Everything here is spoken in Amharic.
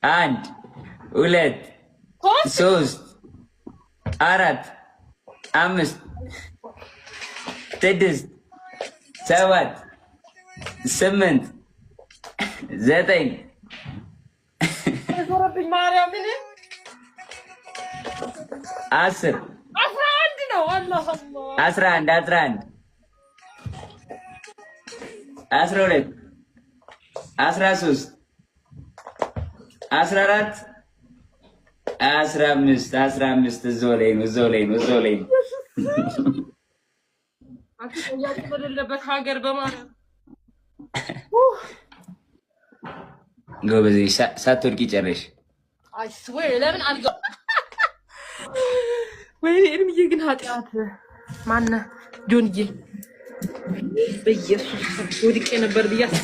አንድ ሁለት ሶስት አራት አምስት ስድስት ሰባት ስምንት ዘጠኝ አስር 11 12 13 14 15 እዛው ላይ ነው። በደለበት ሀገር በማለት ጎበዝ ሳትወድቂ ጨረሽ። አይ ስዌር ለምን አልገው ወይ እርምዬ ግን ኃጢአት ማነ ጆንዬ በኢየሱስ ወድቄ ነበር ብያስ